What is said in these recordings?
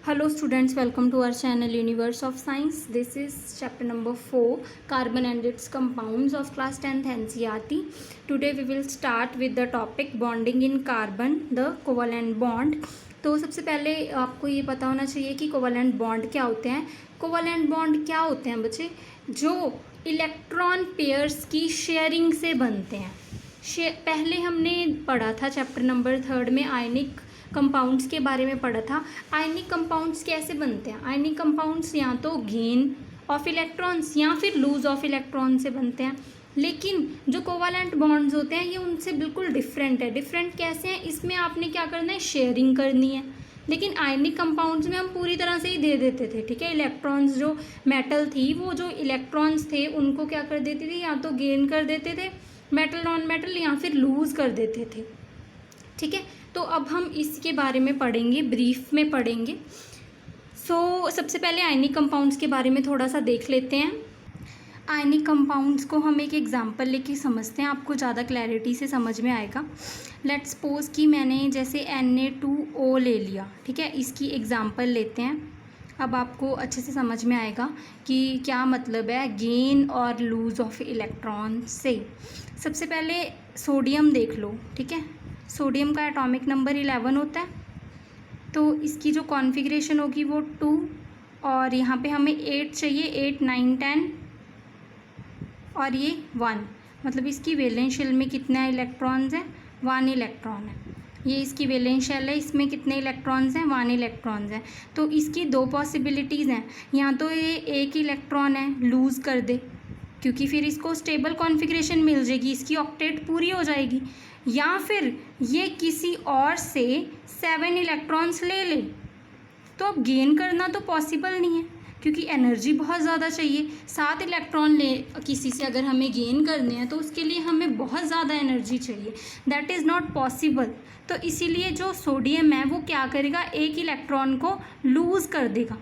Hello students, welcome to our channel Universe of Science. This is chapter number 4, Carbon and its compounds of class 10th NCERT. Today we will start with the topic bonding in carbon, the covalent bond. तो सबसे पहले आपको ये पता होना चाहिए कि covalent bond क्या होते हैं. कोवलेंट बॉन्ड क्या होते हैं बच्चे? जो इलेक्ट्रॉन पेयर्स की शेयरिंग से बनते हैं. पहले हमने पढ़ा था चैप्टर नंबर 3 में आयनिक कंपाउंड्स के बारे में पढ़ा था. आयनिक कंपाउंड्स कैसे बनते हैं? आयनिक कंपाउंड्स या तो गेन ऑफ इलेक्ट्रॉन्स या फिर लूज ऑफ इलेक्ट्रॉन से बनते हैं. लेकिन जो कोवालेंट बॉन्ड्स होते हैं ये उनसे बिल्कुल डिफरेंट है. डिफरेंट कैसे हैं? इसमें आपने क्या करना है, शेयरिंग करनी है. लेकिन आयनिक कंपाउंड्स में हम पूरी तरह से ही दे देते थे. ठीक है, इलेक्ट्रॉन्स जो मेटल थी वो जो इलेक्ट्रॉन्स थे उनको क्या कर देती थी, या तो गेन कर देते थे मेटल नॉन मेटल या फिर लूज कर देते थे. ठीक है, तो अब हम इसके बारे में पढ़ेंगे, ब्रीफ में पढ़ेंगे. सबसे पहले आयनिक कंपाउंड्स के बारे में थोड़ा सा देख लेते हैं. आयनिक कंपाउंड्स को हम एक एग्जांपल लेके समझते हैं, आपको ज़्यादा क्लैरिटी से समझ में आएगा. लेट्स सपोज कि मैंने जैसे Na2O ले लिया. ठीक है, इसकी एग्जांपल लेते हैं. अब आपको अच्छे से समझ में आएगा कि क्या मतलब है गेन और लूज ऑफ इलेक्ट्रॉन से. सबसे पहले सोडियम देख लो. ठीक है, सोडियम का एटॉमिक नंबर 11 होता है. तो इसकी जो कॉन्फ़िगरेशन होगी वो 2 और यहाँ पे हमें 8 चाहिए. 8, 9, 10 और ये 1. मतलब इसकी वैलेंस शेल में कितने इलेक्ट्रॉन्स हैं? 1 इलेक्ट्रॉन है. ये इसकी वैलेंस शेल है, इसमें कितने इलेक्ट्रॉन्स हैं? 1 इलेक्ट्रॉन्स हैं. तो इसकी दो पॉसिबिलिटीज़ हैं. या तो ये एक इलेक्ट्रॉन है लूज़ कर दे, क्योंकि फिर इसको स्टेबल कॉन्फ़िगरेशन मिल जाएगी, इसकी ऑक्टेट पूरी हो जाएगी. या फिर ये किसी और से 7 इलेक्ट्रॉन्स ले ले. तो अब गेन करना तो पॉसिबल नहीं है, क्योंकि एनर्जी बहुत ज़्यादा चाहिए. 7 इलेक्ट्रॉन ले किसी से अगर हमें गेन करने हैं तो उसके लिए हमें बहुत ज़्यादा एनर्जी चाहिए. That is not possible. तो इसीलिए जो सोडियम है वो क्या करेगा, एक इलेक्ट्रॉन को लूज़ कर देगा.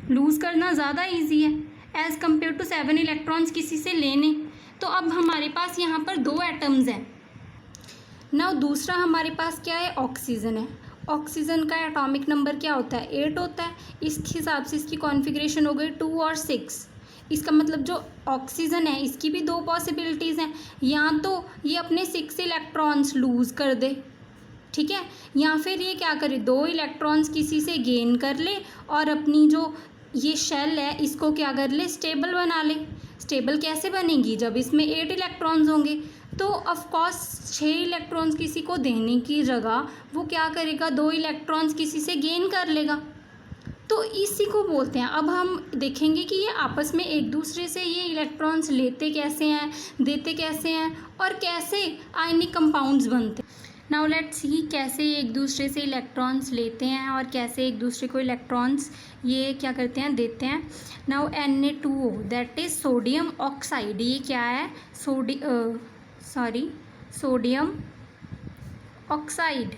लूज़ करना ज़्यादा ईजी है एज़ कम्पेयर टू 7 इलेक्ट्रॉन्स किसी से लेने. तो अब हमारे पास यहाँ पर 2 एटम्स हैं. ना दूसरा हमारे पास क्या है, ऑक्सीजन है. ऑक्सीजन का एटॉमिक नंबर क्या होता है? 8 होता है. इस हिसाब से इसकी कॉन्फ़िगरेशन हो गई 2 और 6. इसका मतलब जो ऑक्सीजन है इसकी भी 2 पॉसिबिलिटीज़ हैं. या तो ये अपने 6 इलेक्ट्रॉन्स लूज़ कर दे. ठीक है, या फिर ये क्या करे, 2 इलेक्ट्रॉन्स किसी से गेन कर ले और अपनी जो ये शेल है इसको क्या कर ले, स्टेबल बना ले. स्टेबल कैसे बनेगी? जब इसमें 8 इलेक्ट्रॉन्स होंगे. तो ऑफकोर्स 6 इलेक्ट्रॉन्स किसी को देने की जगह वो क्या करेगा, 2 इलेक्ट्रॉन्स किसी से गेन कर लेगा. तो इसी को बोलते हैं. अब हम देखेंगे कि ये आपस में एक दूसरे से ये इलेक्ट्रॉन्स लेते कैसे हैं, देते कैसे हैं और कैसे आयनिक कंपाउंड्स बनते हैं. नाउ लेट्स सी कैसे एक दूसरे से इलेक्ट्रॉन्स लेते हैं और कैसे एक दूसरे को इलेक्ट्रॉन्स ये क्या करते हैं, देते हैं. Now Na2O that is sodium oxide. ये क्या है, सोडियम ऑक्साइड.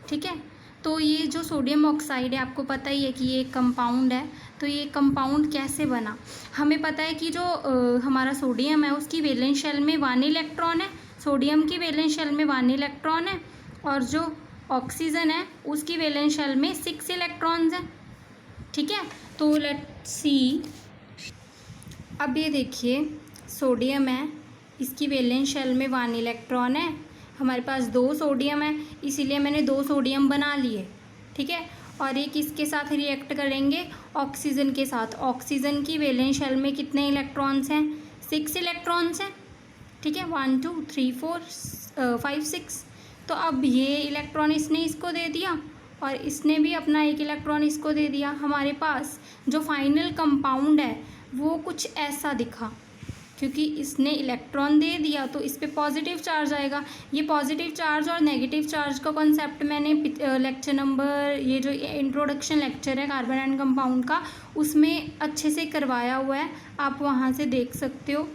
ठीक है, तो ये जो सोडियम ऑक्साइड है आपको पता ही है कि ये एक कंपाउंड है. तो ये कंपाउंड कैसे बना? हमें पता है कि जो हमारा सोडियम है उसकी वैलेंस शेल में 1 इलेक्ट्रॉन है. सोडियम की वैलेंस शेल में 1 इलेक्ट्रॉन है और जो ऑक्सीजन है उसकी वैलेंस शेल में 6 इलेक्ट्रॉन्स हैं. ठीक है, तो लेट्स सी. अब ये देखिए सोडियम है, इसकी वैलेंस शेल में 1 इलेक्ट्रॉन है. हमारे पास 2 सोडियम है, इसीलिए मैंने 2 सोडियम बना लिए. ठीक है, और ये किसके साथ रिएक्ट करेंगे, ऑक्सीजन के साथ. ऑक्सीजन की वैलेंस शेल में कितने इलेक्ट्रॉन्स हैं? 6 इलेक्ट्रॉन्स हैं. ठीक है, 1 2 3 4 5 6. तो अब ये इलेक्ट्रॉन इसने इसको दे दिया और इसने भी अपना एक इलेक्ट्रॉन इसको दे दिया. हमारे पास जो फाइनल कंपाउंड है वो कुछ ऐसा दिखा, क्योंकि इसने इलेक्ट्रॉन दे दिया तो इस पर पॉजिटिव चार्ज आएगा. ये पॉजिटिव चार्ज और नेगेटिव चार्ज का कॉन्सेप्ट मैंने लेक्चर नंबर, ये जो इंट्रोडक्शन लेक्चर है कार्बन एंड कंपाउंड का, उसमें अच्छे से करवाया हुआ है. आप वहाँ से देख सकते हो,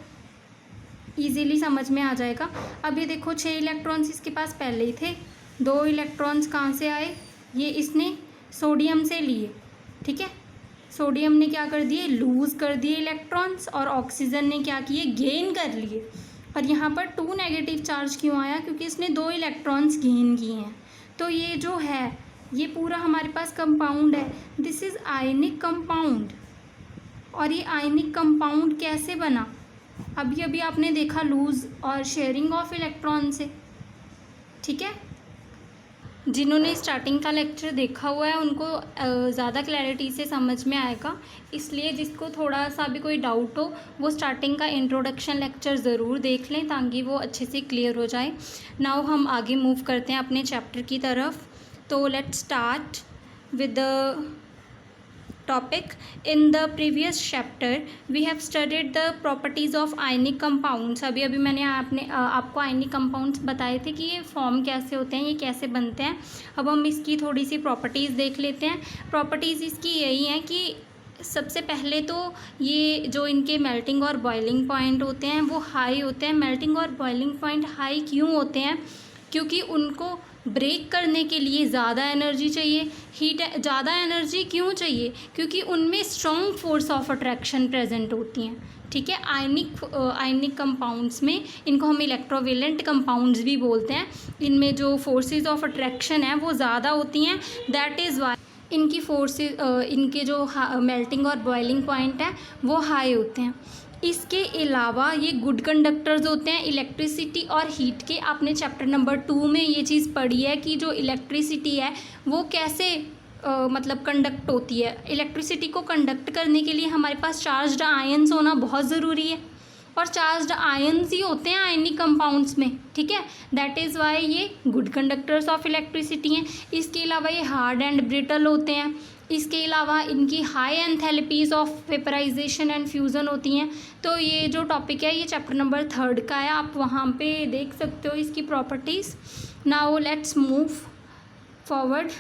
ईजीली समझ में आ जाएगा. अब ये देखो 6 इलेक्ट्रॉन्स इसके पास पहले ही थे. 2 इलेक्ट्रॉन्स कहाँ से आए, ये इसने सोडियम से लिए. ठीक है, सोडियम ने क्या कर दिए, लूज़ कर दिए इलेक्ट्रॉन्स और ऑक्सीजन ने क्या किए, गेन कर लिए. और यहाँ पर 2 नेगेटिव चार्ज क्यों आया, क्योंकि इसने 2 इलेक्ट्रॉन्स गेन किए हैं. तो ये जो है ये पूरा हमारे पास कंपाउंड है, दिस इज़ आयनिक कंपाउंड। और ये आयनिक कंपाउंड कैसे बना? अभी अभी आपने देखा, लूज और शेयरिंग ऑफ इलेक्ट्रॉन से। ठीक है, जिन्होंने स्टार्टिंग का लेक्चर देखा हुआ है उनको ज़्यादा क्लैरिटी से समझ में आएगा, इसलिए जिसको थोड़ा सा भी कोई डाउट हो वो स्टार्टिंग का इंट्रोडक्शन लेक्चर ज़रूर देख लें ताकि वो अच्छे से क्लियर हो जाए। नाउ हम आगे मूव करते हैं अपने चैप्टर की तरफ। तो let's start with the topic. In the previous chapter we have studied the properties of ionic compounds. अभी अभी मैंने आपको आयनिक कंपाउंड्स बताए थे कि ये फॉर्म कैसे होते हैं, ये कैसे बनते हैं। अब हम इसकी थोड़ी सी प्रॉपर्टीज़ देख लेते हैं। प्रॉपर्टीज़ इसकी यही हैं कि सबसे पहले तो ये जो इनके मेल्टिंग और बॉइलिंग पॉइंट होते हैं वो हाई होते हैं। मेल्टिंग और बॉइलिंग पॉइंट हाई क्यों होते हैं? क्योंकि उनको ब्रेक करने के लिए ज़्यादा एनर्जी चाहिए। हीट ज़्यादा एनर्जी क्यों चाहिए? क्योंकि उनमें strong force of attraction present होती हैं। ठीक है, आयनिक कंपाउंड्स में इनको हम इलेक्ट्रोवेलेंट कंपाउंड्स भी बोलते हैं। इनमें जो फोर्सेस ऑफ अट्रैक्शन है वो ज़्यादा होती हैं, दैट इज़ वाई इनकी फोर्सेस इनके जो मेल्टिंग और बॉइलिंग पॉइंट है वो हाई होते हैं। इसके अलावा ये गुड कंडक्टर्स होते हैं इलेक्ट्रिसिटी और हीट के। आपने चैप्टर नंबर 2 में ये चीज़ पढ़ी है कि जो इलेक्ट्रिसिटी है वो कैसे मतलब कंडक्ट होती है। इलेक्ट्रिसिटी को कंडक्ट करने के लिए हमारे पास चार्ज्ड आयन्स होना बहुत ज़रूरी है, और चार्ज्ड आयन्स ही होते हैं आयनिक कंपाउंड्स में। ठीक है, दैट इज़ वाई ये गुड कंडक्टर्स ऑफ इलेक्ट्रिसिटी हैं। इसके अलावा ये हार्ड एंड ब्रिटल होते हैं। इसके अलावा इनकी high enthalpies of vaporisation and fusion होती हैं। तो ये जो टॉपिक है ये चैप्टर नंबर 3 का है, आप वहाँ पे देख सकते हो इसकी properties. Now let's move forward.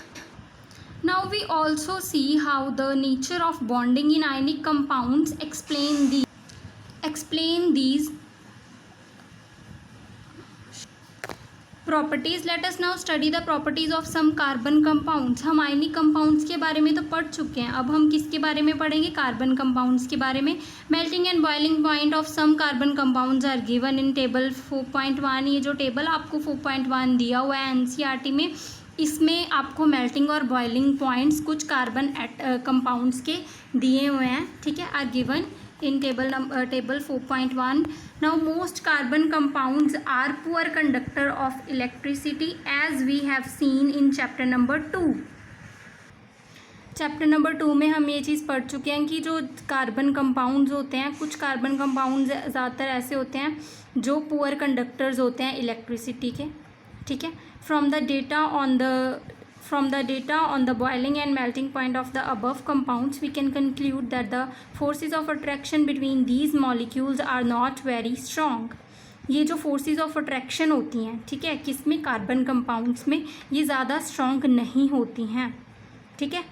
Now we also see how the nature of bonding in ionic compounds explain these properties. Let us now study the properties of some carbon compounds. हम आयनिक कंपाउंड्स के बारे में तो पढ़ चुके हैं, अब हम किसके बारे में पढ़ेंगे? कार्बन कंपाउंड्स के बारे में। Melting and boiling point of some carbon compounds are given in table 4.1। ये जो टेबल आपको 4.1 दिया हुआ है एनसीईआरटी में, इसमें आपको मेल्टिंग और बॉइलिंग पॉइंट्स कुछ कार्बन कंपाउंड्स के दिए हुए हैं। ठीक है, are given in table 4.1. Now most carbon compounds are poor conductor of electricity as we have seen in chapter number 2. Chapter number 2 में हम ये चीज़ पढ़ चुके हैं कि जो कार्बन कंपाउंड्स होते हैं, कुछ कार्बन कंपाउंड्स ज़्यादातर ऐसे होते हैं जो पुअर कंडक्टर्स होते हैं इलेक्ट्रिसिटी के। ठीक है, from the data on the boiling and melting point of the above compounds, we can conclude that the forces of attraction between these molecules are not very strong. ये जो forces of attraction होती हैं, ठीक है, किसमें? Carbon compounds में ये ज़्यादा स्ट्रॉन्ग नहीं होती हैं। ठीक है,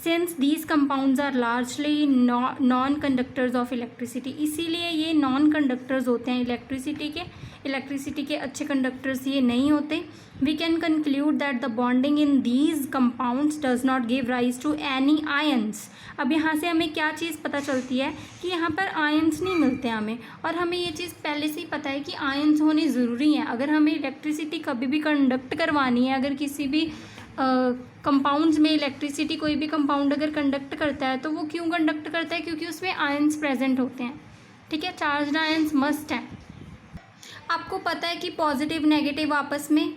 since these compounds are largely non conductors of electricity, इसीलिए ये नॉन कंडक्टर्स होते हैं इलेक्ट्रिसिटी के अच्छे कंडक्टर्स ये नहीं होते। We can conclude that the bonding in these compounds does not give rise to any ions. अब यहाँ से हमें क्या चीज़ पता चलती है कि यहाँ पर आयन्स नहीं मिलते हमें, और हमें ये चीज़ पहले से ही पता है कि आयन्स होने ज़रूरी हैं। अगर हमें इलेक्ट्रिसिटी कभी भी कंडक्ट करवानी है, अगर किसी भी कंपाउंड्स में इलेक्ट्रिसिटी, कोई भी कंपाउंड अगर कंडक्ट करता है तो वो क्यों कंडक्ट करता है? क्योंकि उसमें आयन्स प्रेजेंट होते हैं। ठीक है, चार्ज्ड आयन्स मस्ट हैं। आपको पता है कि पॉजिटिव नेगेटिव आपस में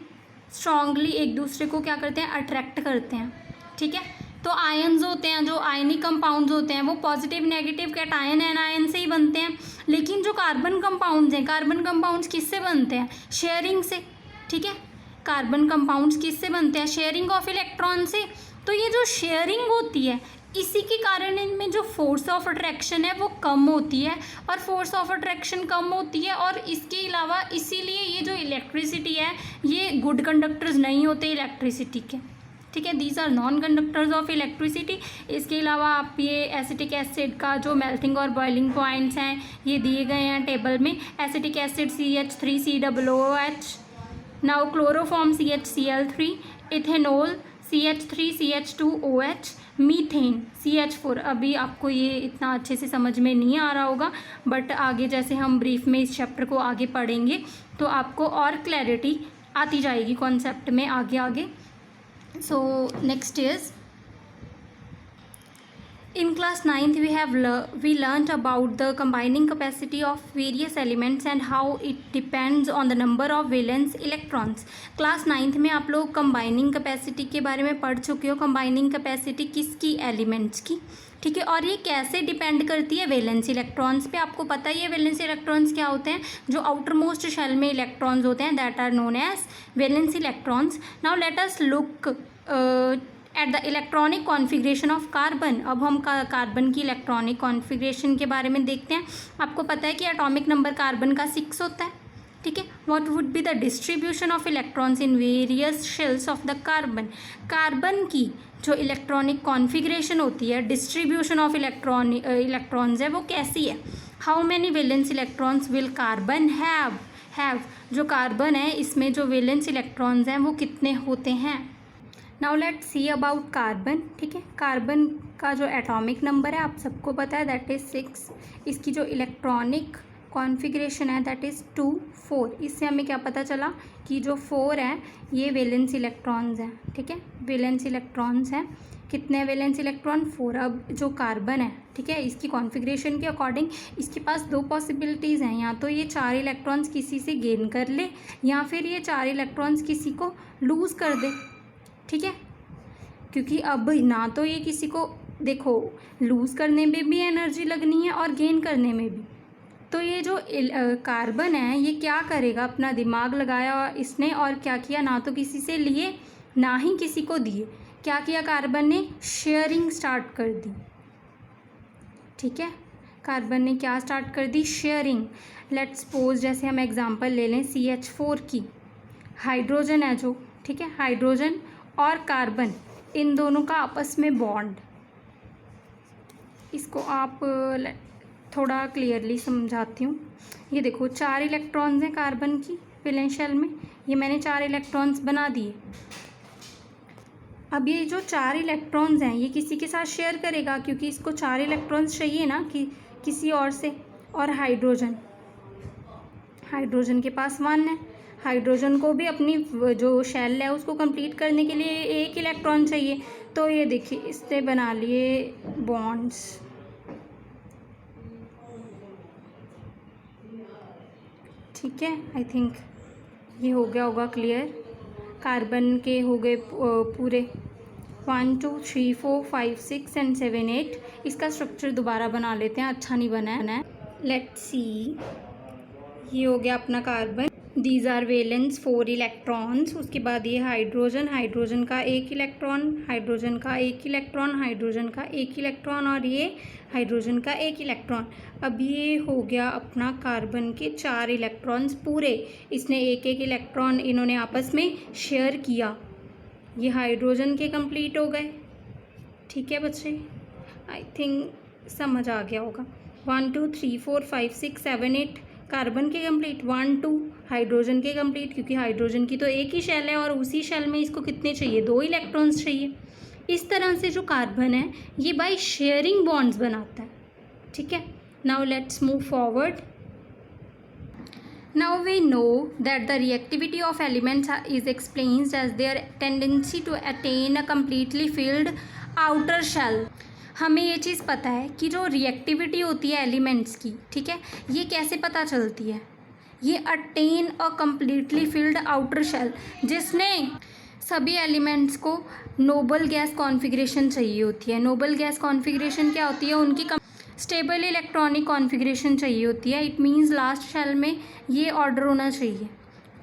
स्ट्रांगली एक दूसरे को क्या करते हैं? अट्रैक्ट करते हैं। ठीक है, तो आयन्स होते हैं, जो आयनिक कंपाउंड्स होते हैं वो पॉजिटिव नेगेटिव कैटायन एनायन से ही बनते हैं। लेकिन जो कार्बन कंपाउंड्स हैं, कार्बन कंपाउंड्स किससे बनते हैं? शेयरिंग से। ठीक है, कार्बन कंपाउंड्स किससे बनते हैं? शेयरिंग ऑफ इलेक्ट्रॉन से। तो ये जो शेयरिंग होती है इसी के कारण इनमें जो फोर्स ऑफ अट्रैक्शन है वो कम होती है, और फोर्स ऑफ अट्रैक्शन कम होती है, और इसके अलावा इसीलिए ये जो इलेक्ट्रिसिटी है ये गुड कंडक्टर्स नहीं होते इलेक्ट्रिसिटी के। ठीक है, these are non conductors of electricity. इसके अलावा आप ये एसिटिक एसिड का जो मेल्टिंग और बॉइलिंग पॉइंट्स हैं ये दिए गए हैं टेबल में। Acetic acid CH3COOH, now chloroform CHCl3, ethanol CH3CH2OH, methane CH4। अभी आपको ये इतना अच्छे से समझ में नहीं आ रहा होगा, बट आगे जैसे हम ब्रीफ में इस चैप्टर को आगे पढ़ेंगे तो आपको और क्लैरिटी आती जाएगी कॉन्सेप्ट में आगे आगे। So next is, in class 9th we learned about the combining capacity of various elements and how it depends on the number of valence electrons. Class 9th में आप लोग कंबाइनिंग कैपेसिटी के बारे में पढ़ चुके हो. कंबाइनिंग कैपेसिटी किसकी? एलिमेंट्स की. ठीक है, और ये कैसे डिपेंड करती है? वैलेंस इलेक्ट्रॉन्स पे. आपको पता ही है वैलेंस इलेक्ट्रॉन्स क्या होते हैं. जो आउटर मोस्ट शेल में इलेक्ट्रॉन्स होते हैं, that are known as valence electrons. Now let us look at the electronic configuration of carbon. अब हम कार्बन की इलेक्ट्रॉनिक कॉन्फ़िगरेशन के बारे में देखते हैं. आपको पता है कि एटॉमिक नंबर कार्बन का 6 होता है. ठीक है, what would be the distribution of electrons in various shells of the carbon. Carbon की जो इलेक्ट्रॉनिक कॉन्फ़िगरेशन होती है, डिस्ट्रीब्यूशन ऑफ इलेक्ट्रॉन्स है, वो कैसी है? How many valence electrons will carbon have. जो कार्बन है इसमें जो वैलेंस इलेक्ट्रॉन्स हैं वो कितने होते हैं. Now let's see about carbon. ठीक है, कार्बन का जो एटॉमिक नंबर है आप सबको पता है, दैट इज़ 6. इसकी जो इलेक्ट्रॉनिक कॉन्फ़िगरेशन है दैट इज़ 2 4. इससे हमें क्या पता चला कि जो 4 है ये वैलेंस इलेक्ट्रॉन्स हैं. ठीक है, वैलेंस इलेक्ट्रॉन्स हैं. कितने वैलेंस इलेक्ट्रॉन? 4. अब जो कार्बन है, ठीक है, इसकी कॉन्फ़िगरेशन के अकॉर्डिंग इसके पास 2 पॉसिबिलिटीज़ हैं. या तो ये 4 इलेक्ट्रॉन्स किसी से गेन कर ले, या फिर ये 4 इलेक्ट्रॉन्स किसी को लूज़ कर दे. ठीक है, क्योंकि अब ना तो ये किसी को, देखो, लूज़ करने में भी एनर्जी लगनी है और गेन करने में भी. तो ये जो कार्बन है ये क्या करेगा? अपना दिमाग लगाया इसने और क्या किया? ना तो किसी से लिए ना ही किसी को दिए. क्या किया कार्बन ने? शेयरिंग स्टार्ट कर दी. ठीक है, कार्बन ने क्या स्टार्ट कर दी? शेयरिंग. लेट्स सपोज जैसे हम एग्जांपल ले लें CH4 की. हाइड्रोजन है जो, ठीक है, हाइड्रोजन और कार्बन, इन दोनों का आपस में बॉन्ड. इसको आप थोड़ा क्लियरली समझाती हूँ. ये देखो 4 इलेक्ट्रॉन्स हैं कार्बन की वैलेंस शेल में. ये मैंने 4 इलेक्ट्रॉन्स बना दिए. अब ये जो 4 इलेक्ट्रॉन्स हैं ये किसी के साथ शेयर करेगा, क्योंकि इसको 4 इलेक्ट्रॉन्स चाहिए ना कि किसी और से. और हाइड्रोजन, हाइड्रोजन के पास 1 है. हाइड्रोजन को भी अपनी जो शेल है उसको कंप्लीट करने के लिए 1 इलेक्ट्रॉन चाहिए. तो ये देखिए इससे बना लिए बॉन्ड्स. ठीक है, आई थिंक ये हो गया होगा क्लियर. कार्बन के हो गए पूरे 1 2 3 4 5 6 एंड 7 8. इसका स्ट्रक्चर दोबारा बना लेते हैं, अच्छा नहीं बना है. लेट्स सी, ये हो गया अपना carbon. These are valence 4 electrons. उसके बाद ये हाइड्रोजन, हाइड्रोजन का 1 इलेक्ट्रॉन, हाइड्रोजन का 1 इलेक्ट्रॉन, हाइड्रोजन का 1 इलेक्ट्रॉन, और ये हाइड्रोजन का 1 इलेक्ट्रॉन. अब ये हो गया अपना कार्बन के 4 इलेक्ट्रॉन्स पूरे. इसने 1 इलेक्ट्रॉन इन्होंने आपस में शेयर किया. ये हाइड्रोजन के कंप्लीट हो गए. ठीक है बच्चे, आई थिंक समझ आ गया होगा. 1 2 3 4 5 6 7 8 कार्बन के कंप्लीट. 1 2 हाइड्रोजन के कंप्लीट, क्योंकि हाइड्रोजन की तो एक ही शेल है और उसी शेल में इसको कितने चाहिए? 2 इलेक्ट्रॉन्स चाहिए. इस तरह से जो कार्बन है ये बाय शेयरिंग बॉन्ड्स बनाता है. ठीक है, now let's move forward. Now we know that the reactivity of elements is explained as their tendency to attain a completely filled outer shell. हमें ये चीज़ पता है कि जो रिएक्टिविटी होती है एलिमेंट्स की, ठीक है, ये कैसे पता चलती है? ये attain a completely filled outer shell, जिसने सभी एलिमेंट्स को नोबल गैस कॉन्फ़िगरेशन चाहिए होती है. नोबल गैस कॉन्फ़िगरेशन क्या होती है? उनकी स्टेबल इलेक्ट्रॉनिक कॉन्फ़िगरेशन चाहिए होती है. इट मीन्स लास्ट शेल में ये ऑर्डर होना चाहिए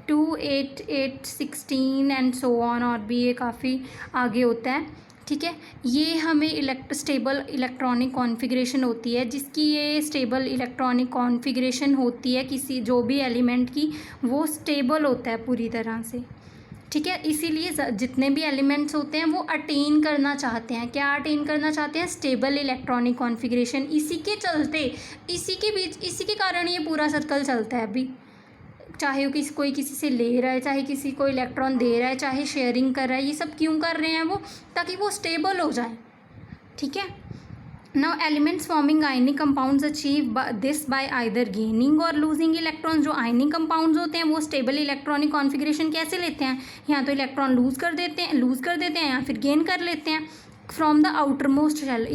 2 8 8 16 एंड सो ऑन, और भी ये काफ़ी आगे होता है. ठीक है, ये हमें स्टेबल इलेक्ट्रॉनिक कॉन्फ़िगरेशन होती है. जिसकी ये स्टेबल इलेक्ट्रॉनिक कॉन्फ़िगरेशन होती है किसी जो भी एलिमेंट की, वो स्टेबल होता है पूरी तरह से. ठीक है, इसीलिए जितने भी एलिमेंट्स होते हैं वो अटेन करना चाहते हैं. क्या अटेन करना चाहते हैं? Stable electronic configuration. इसी के चलते, इसी के कारण ये पूरा सर्कल चलता है अभी. चाहे वो कोई किसी से ले रहा है, चाहे किसी को इलेक्ट्रॉन दे रहा है, चाहे शेयरिंग कर रहा है, ये सब क्यों कर रहे हैं वो? ताकि वो स्टेबल हो जाए. ठीक है, Now elements forming ionic compounds achieve this by either gaining or losing electrons. जो ionic compounds होते हैं वो stable electronic configuration कैसे लेते हैं, या तो इलेक्ट्रॉन लूज़ कर देते हैं या फिर गेन कर लेते हैं from the outermost shell.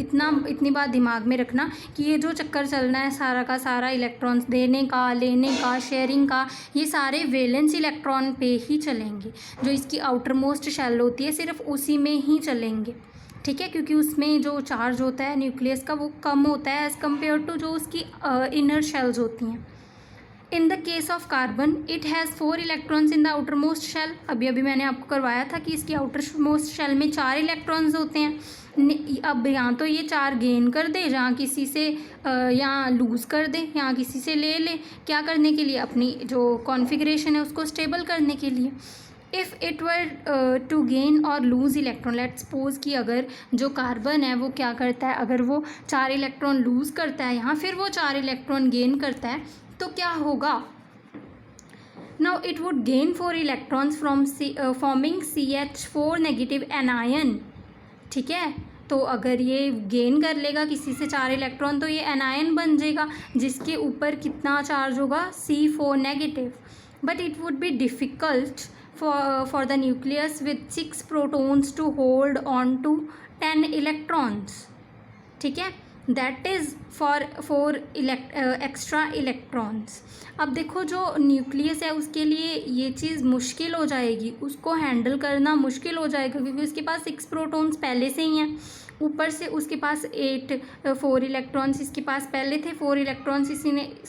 इतनी बात दिमाग में रखना कि ये जो चक्कर चलना है सारा का सारा इलेक्ट्रॉन्स देने का, लेने का, शेयरिंग का, ये सारे वैलेंस इलेक्ट्रॉन पे ही चलेंगे. जो इसकी आउटर मोस्ट शेल होती है सिर्फ उसी में ही चलेंगे, ठीक है, क्योंकि उसमें जो चार्ज होता है न्यूक्लियस का वो कम होता है एज़ कम्पेयर टू जो उसकी इनर शेल्स होती हैं. In the case of carbon it has 4 electrons in the outermost shell. अभी मैंने आपको करवाया था कि इसकी आउटर मोस्ट शेल में 4 इलेक्ट्रॉन्स होते हैं. अब यहाँ तो ये 4 गेन कर दे, जहाँ किसी से यहाँ लूज़ कर दे, यहाँ किसी से ले ले, क्या करने के लिए, अपनी जो कॉन्फ़िगरेशन है उसको स्टेबल करने के लिए. If it were to gain or lose electron, let's suppose कि अगर जो कार्बन है वो क्या करता है, अगर वो 4 इलेक्ट्रॉन लूज़ करता है यहाँ, फिर वो 4 इलेक्ट्रॉन गेन करता है, तो क्या होगा. Now it would gain 4 electrons from forming CH4 negative anion. ठीक है, तो अगर ये गेन कर लेगा किसी से 4 इलेक्ट्रॉन तो ये एनायन बन जाएगा जिसके ऊपर कितना चार्ज होगा, C4 negative. But it would be difficult for the nucleus with 6 protons to hold on to 10 electrons. ठीक है, that is for 4 extra electrons. अब देखो जो न्यूक्लियस है उसके लिए ये चीज़ मुश्किल हो जाएगी, उसको हैंडल करना मुश्किल हो जाएगा क्योंकि उसके पास 6 प्रोटॉन्स पहले से ही हैं, ऊपर से उसके पास 4 इलेक्ट्रॉन्स इसके पास पहले थे, 4 इलेक्ट्रॉन्स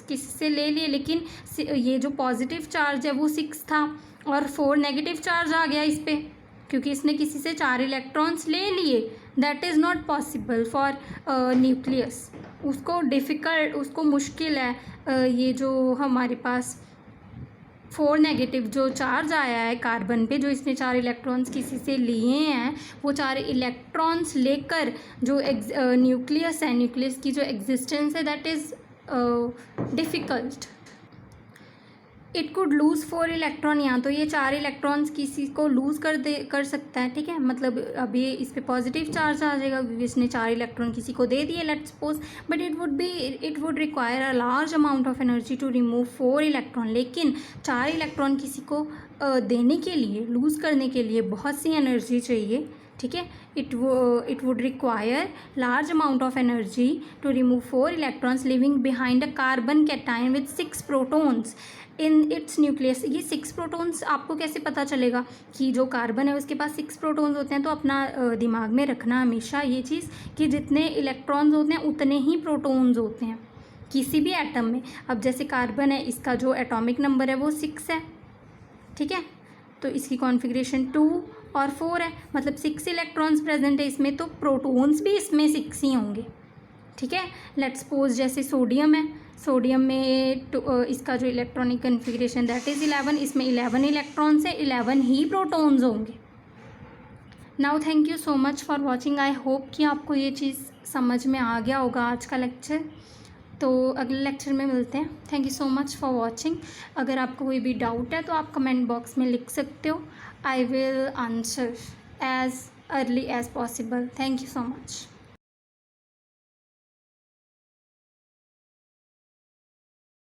किसी से ले लिए, लेकिन ये जो पॉजिटिव चार्ज है वो 6 था और 4 नेगेटिव चार्ज आ गया इस पर क्योंकि इसने किसी से 4 इलेक्ट्रॉन्स ले लिए. That is not possible for nucleus. उसको मुश्किल है. ये जो हमारे पास 4 नेगेटिव जो चार्ज आया है कार्बन पे, जो इसने 4 इलेक्ट्रॉन्स किसी से लिए हैं, वो 4 इलेक्ट्रॉन्स लेकर जो न्यूक्लियस है, न्यूक्लियस की जो एग्जिस्टेंस है, that is difficult. It could lose 4 electron. यहाँ तो ये 4 इलेक्ट्रॉन्स किसी को लूज़ कर सकता है. ठीक है, मतलब अब ये इस पे पॉजिटिव चार्ज आ जाएगा क्योंकि इसने 4 इलेक्ट्रॉन किसी को दे दिए, let's suppose. But it would require a large amount of energy to remove 4 electron. लेकिन 4 इलेक्ट्रॉन किसी को देने के लिए, लूज़ करने के लिए बहुत सी एनर्जी चाहिए. ठीक है, it would require large amount of energy to remove 4 electrons living behind a carbon cation with 6 protons in its nucleus. ये 6 प्रोटॉन्स आपको कैसे पता चलेगा कि जो कार्बन है उसके पास 6 प्रोटॉन्स होते हैं. तो अपना दिमाग में रखना हमेशा ये चीज़ कि जितने इलेक्ट्रॉन्स होते हैं उतने ही प्रोटॉन्स होते हैं किसी भी एटम में. अब जैसे कार्बन है, इसका जो एटॉमिक नंबर है वो 6 है. ठीक है, तो इसकी कॉन्फ़िगरेशन 2 और 4 है, मतलब 6 इलेक्ट्रॉन्स प्रेजेंट है इसमें, तो प्रोटॉन्स भी इसमें 6 ही होंगे. ठीक है, लेट्स सपोज जैसे सोडियम है, सोडियम में इसका जो इलेक्ट्रॉनिक कन्फिग्रेशन दैट इज़ 11, इसमें 11 इलेक्ट्रॉन्स है, 11 ही प्रोटॉन्स होंगे. Now thank you so much for watching. I hope कि आपको ये चीज़ समझ में आ गया होगा आज का लेक्चर. तो अगले लेक्चर में मिलते हैं. Thank you so much for watching. अगर आपको कोई भी डाउट है तो आप कमेंट बॉक्स में लिख सकते हो. I will answer as early as possible. Thank you so much.